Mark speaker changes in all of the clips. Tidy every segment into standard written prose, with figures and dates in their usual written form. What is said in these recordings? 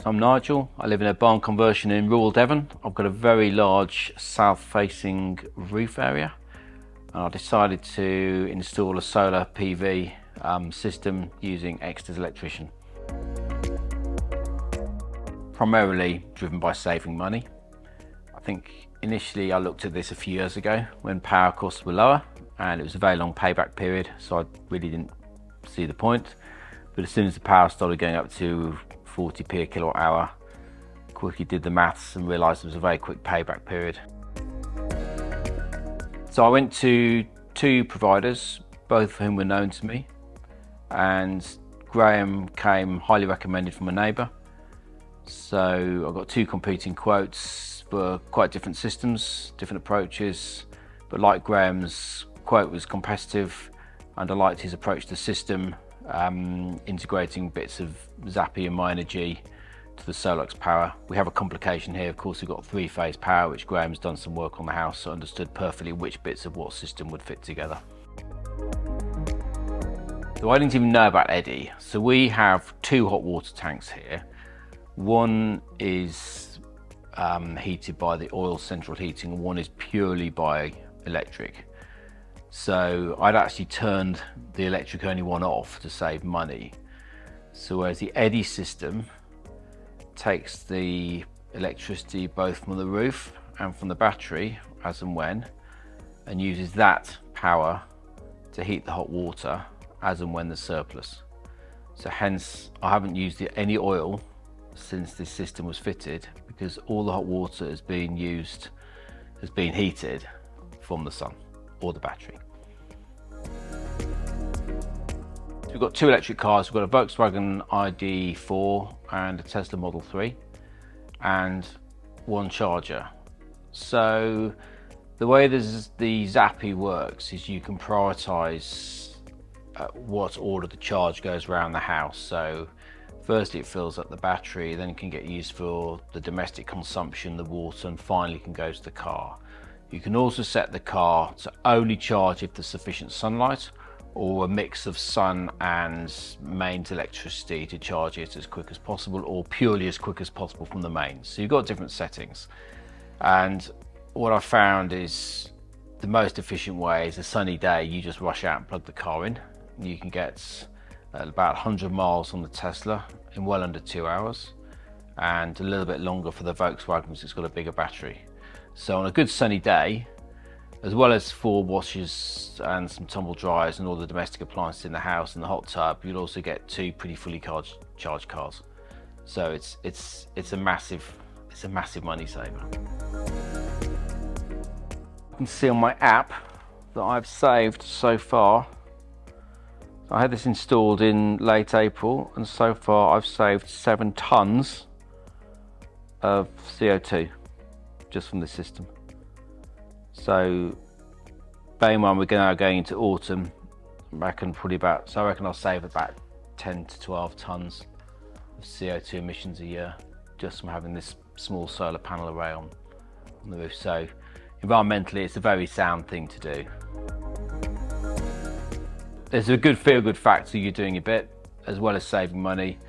Speaker 1: So I'm Nigel. I live in a barn conversion in rural Devon. I've got a very large south-facing roof area. And I decided to install a solar PV system using Exeter's Electrician. Primarily driven by saving money. I think initially I looked at this a few years ago when power costs were lower and it was a very long payback period, so I really didn't see the point. But as soon as the power started going up to 40p a kilowatt hour, quickly did the maths and realised it was a very quick payback period. So I went to two providers, both of whom were known to me, and Graham came highly recommended from a neighbour. So I got two competing quotes for quite different systems, different approaches, but like Graham's quote was competitive and I liked his approach to the system, integrating bits of Zappi and Myenergi to the Solax power. We have a complication here, of course. We've got three-phase power, which Graham's done some work on the house, so understood perfectly which bits of what system would fit together. So I didn't even know about Eddi. So we have two hot water tanks here. One is heated by the oil central heating, and one is purely by electric. So I'd actually turned the electric only one off to save money. So whereas the Eddi system takes the electricity both from the roof and from the battery as and when, and uses that power to heat the hot water as and when there's surplus. So hence I haven't used any oil since this system was fitted, because all the hot water has been heated from the sun or the battery. So we've got two electric cars. We've got a Volkswagen ID.4 and a Tesla Model 3 and one charger. So the way the Zappi works is you can prioritize what order the charge goes around the house. So firstly it fills up the battery, then it can get used for the domestic consumption, the water, and finally can go to the car. You can also set the car to only charge if there's sufficient sunlight, or a mix of sun and mains electricity to charge it as quick as possible, or purely as quick as possible from the mains. So you've got different settings. And what I found is the most efficient way is a sunny day, you just rush out and plug the car in. You can get about 100 miles on the Tesla in well under 2 hours, and a little bit longer for the Volkswagen because it's got a bigger battery. So on a good sunny day, as well as 4 washers and some tumble dryers and all the domestic appliances in the house and the hot tub, you'll also get 2 pretty fully charged cars. So it's a massive money saver. You can see on my app that I've saved so far. I had this installed in late April, and so far I've saved 7 tons of CO2 just from this system. So bearing in mind we're now going into autumn, I reckon I'll save about 10 to 12 tons of CO2 emissions a year just from having this small solar panel array on the roof. So environmentally it's a very sound thing to do. There's a good feel-good factor, you're doing a bit, as well as saving money,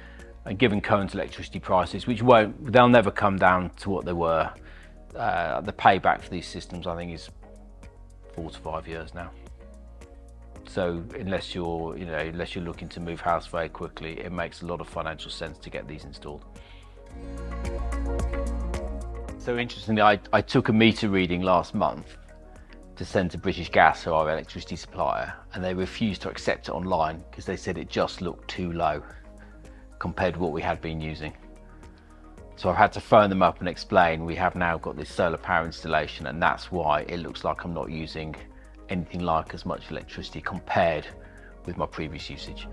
Speaker 1: and given current electricity prices, they'll never come down to what they were. The payback for these systems, I think, is 4 to 5 years now. So unless you're looking to move house very quickly, it makes a lot of financial sense to get these installed. So interestingly, I took a meter reading last month to send to British Gas, who are our electricity supplier, and they refused to accept it online because they said it just looked too low compared to what we had been using. So I've had to phone them up and explain we have now got this solar power installation, and that's why it looks like I'm not using anything like as much electricity compared with my previous usage.